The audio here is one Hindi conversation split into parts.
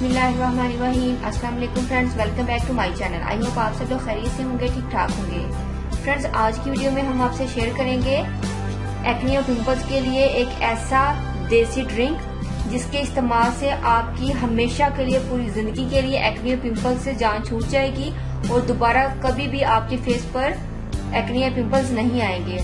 बिस्मिल्लाहिर्रहमानिर्रहीम। अस्सलाम वालेकुम friends, welcome back to my channel. I hope आप सब लोग खैरियत से होंगे, ठीक ठाक होंगे। फ्रेंड्स, आज की वीडियो में हम आपसे शेयर करेंगे एक्ने और पिंपल्स के लिए एक ऐसा देसी ड्रिंक जिसके इस्तेमाल से आपकी हमेशा के लिए, पूरी जिंदगी के लिए एक्ने और पिंपल्स से जान छूट जाएगी और दोबारा कभी भी आपके फेस पर एक्ने या पिंपल्स नहीं आएंगे।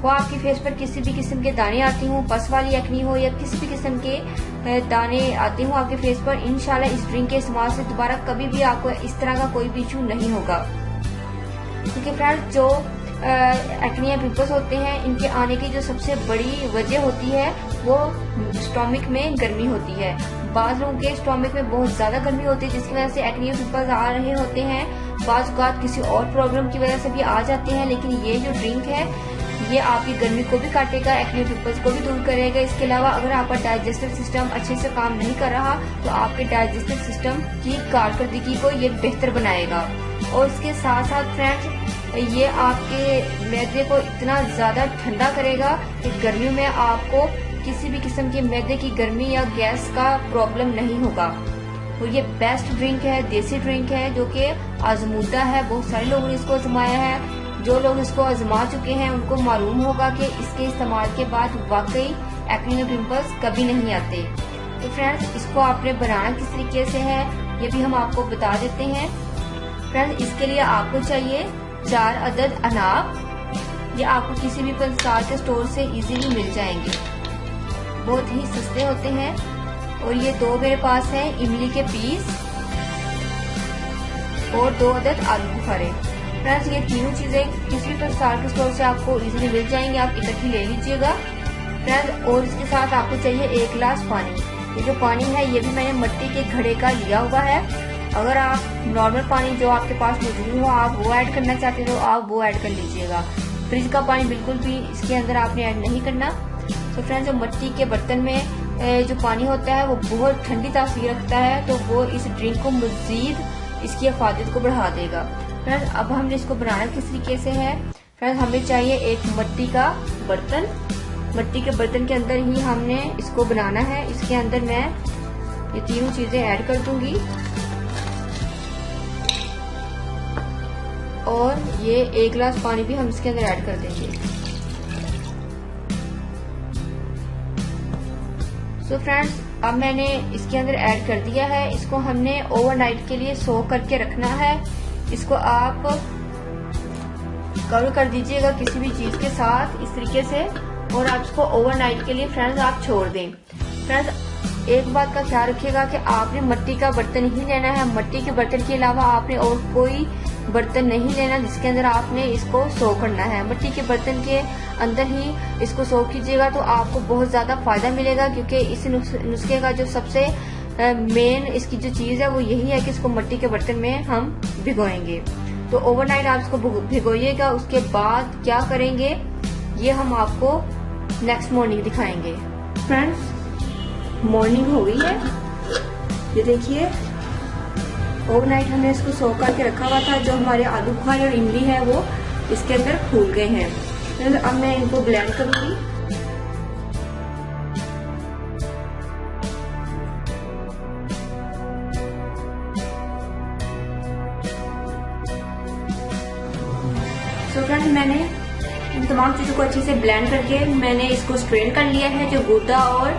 वो आपकी फेस पर किसी भी किस्म के दाने आती हूँ, पस वाली एक्ने हो या किसी भी किस्म के दाने आते हूँ आपके फेस पर, इंशाल्लाह इस ड्रिंक के इस्तेमाल से दोबारा कभी भी आपको इस तरह का कोई भी इशू नहीं होगा। क्योंकि फ्रेंड्स, जो एक्ने या पिंपल्स होते हैं, इनके आने की जो सबसे बड़ी वजह होती है वो स्टोमक में गर्मी होती है। बाज लोगों के स्टोमक में बहुत ज्यादा गर्मी होती है जिसकी वजह से एक्ने या पिंपल्स आ रहे होते हैं। बाज औक़ात किसी और प्रॉब्लम की वजह से भी आ जाते हैं, लेकिन ये जो ड्रिंक है ये आपकी गर्मी को भी काटेगा, एक्ने पिंपल्स को भी दूर करेगा। इसके अलावा अगर आपका डाइजेस्टिव सिस्टम अच्छे से काम नहीं कर रहा तो आपके डाइजेस्टिव सिस्टम की कारकर्दगी को ये बेहतर बनाएगा। और इसके साथ साथ फ्रेंड्स, ये आपके मैदे को इतना ज्यादा ठंडा करेगा कि गर्मियों में आपको किसी भी किस्म की मैदे की गर्मी या गैस का प्रॉब्लम नहीं होगा। तो ये बेस्ट ड्रिंक है, देसी ड्रिंक है, जो कि आजमूदा है। बहुत सारे लोगों ने इसको आजमाया है। जो लोग इसको आजमा चुके हैं उनको मालूम होगा कि इसके इस्तेमाल के बाद वाकई एक्ने पिंपल्स कभी नहीं आते। तो फ्रेंड्स, इसको आपने बनाना किस तरीके से है ये भी हम आपको बता देते हैं। फ्रेंड्स, इसके लिए आपको चाहिए 4 अदद अनाब। ये आपको किसी भी पंसार के स्टोर से इजीली मिल जाएंगे, बहुत ही सस्ते होते हैं। और ये 2 मेरे पास है इमली के पीस और 2 अदद आलू बुखारे। फ्रेंड्स, ये तीनों चीजें किसी भी पंसार के स्टोर से आपको इजीली मिल जाएंगे, आप इकट्ठी ले लीजिएगा फ्रेंड्स। और इसके साथ आपको चाहिए 1 गिलास पानी। ये जो पानी है ये भी मैंने मिट्टी के घड़े का लिया हुआ है। अगर आप नॉर्मल पानी जो आपके पास मौजूद हो आप वो ऐड करना चाहते हो आप वो ऐड कर लीजिएगा। फ्रिज का पानी बिल्कुल भी इसके अंदर आपने ऐड नहीं करना। तो फ्रेंड्स, जो मिट्टी के बर्तन में जो पानी होता है वो बहुत ठंडी तासीर रखता है, तो वो इस ड्रिंक को मजीद इसकी हिफाजत को बढ़ा देगा। फ्रेंड्स, अब हमने इसको बनाना किस तरीके से है। फ्रेंड्स, हमें चाहिए एक मिट्टी का बर्तन। मिट्टी के बर्तन के अंदर ही हमने इसको बनाना है। इसके अंदर मैं ये तीनों चीजें ऐड कर दूंगी और ये 1 गिलास पानी भी हम इसके अंदर ऐड कर देंगे। सो फ्रेंड्स, अब मैंने इसके अंदर ऐड कर दिया है। इसको हमने ओवरनाइट के लिए सोक करके रखना है। इसको आप कवर कर दीजिएगा किसी भी चीज के साथ इस तरीके से, और आप इसको ओवरनाइट के लिए फ्रेंड्स आप छोड़ दें। फ्रेंड्स, एक बात का ख्याल रखिएगा कि आपने मिट्टी का बर्तन ही लेना है। मिट्टी के बर्तन के अलावा आपने और कोई बर्तन नहीं लेना जिसके अंदर आपने इसको सो करना है। मिट्टी के बर्तन के अंदर ही इसको सो कीजिएगा तो आपको बहुत ज्यादा फायदा मिलेगा, क्योंकि इस नुस्खे का जो सबसे मेन इसकी जो चीज है वो यही है कि इसको मिट्टी के बर्तन में हम भिगोएंगे। तो ओवरनाइट आप इसको भिगोइएगा। उसके बाद क्या करेंगे ये हम आपको नेक्स्ट मॉर्निंग दिखाएंगे। फ्रेंड्स, मॉर्निंग हो गई है, ये देखिए ओवरनाइट हमने इसको सोक करके रखा हुआ था। जो हमारे आलू बुखारे और इमली है वो इसके अंदर फूल गए हैं। अब मैं इनको ब्लेंड करूंगी। तो फ्रेंड्स, मैंने इन तमाम चीजों को अच्छे से ब्लेंड करके मैंने इसको स्ट्रेन कर लिया है। जो गूदा और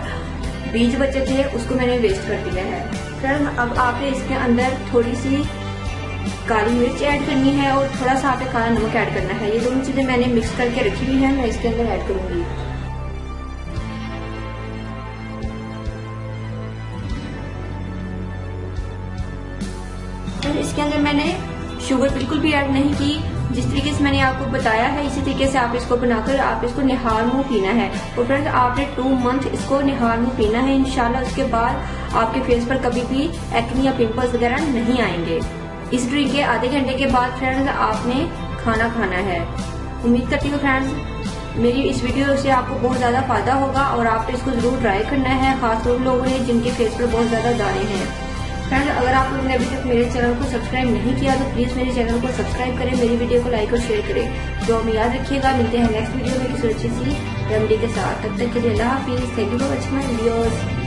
बीज बचे थे उसको मैंने वेस्ट कर दिया है। फ्रेंड्स, अब आपने इसके अंदर थोड़ी सी काली मिर्च ऐड करनी है और थोड़ा सा आपने काला नमक ऐड करना है। ये दोनों चीजें मैंने मिक्स करके रखी हुई है, मैं इसके अंदर ऐड करूंगी। इसके अंदर मैंने शुगर बिल्कुल भी ऐड नहीं की। जिस तरीके से मैंने आपको बताया है इसी तरीके से आप इसको बनाकर आप इसको निहार मुंह पीना है। और फ्रेंड्स, आपने 2 मंथ इसको निहार मुंह पीना है इंशाल्लाह। उसके बाद आपके फेस पर कभी भी एक्ने या पिंपल्स वगैरह नहीं आएंगे। इस ड्रिंक के आधे घंटे के बाद फ्रेंड्स आपने खाना खाना है। उम्मीद करती हूँ फ्रेंड्स मेरी इस वीडियो से आपको बहुत ज्यादा फायदा होगा और आपने इसको जरूर ट्राई करना है, खासतौर पर लोगों ने जिनके फेस पर बहुत ज्यादा दाने हैं। फ्रेंड्स, अगर आप लोगों ने अभी तक मेरे चैनल को सब्सक्राइब नहीं किया तो प्लीज मेरे चैनल को सब्सक्राइब करें, मेरी वीडियो को लाइक और शेयर करें। तो हमें याद रखिएगा, मिलते हैं नेक्स्ट वीडियो में किसी अच्छी सी रेमेडी के साथ। तब तक के लिए अल्लाह हाफिज। Thank you for watching my videos.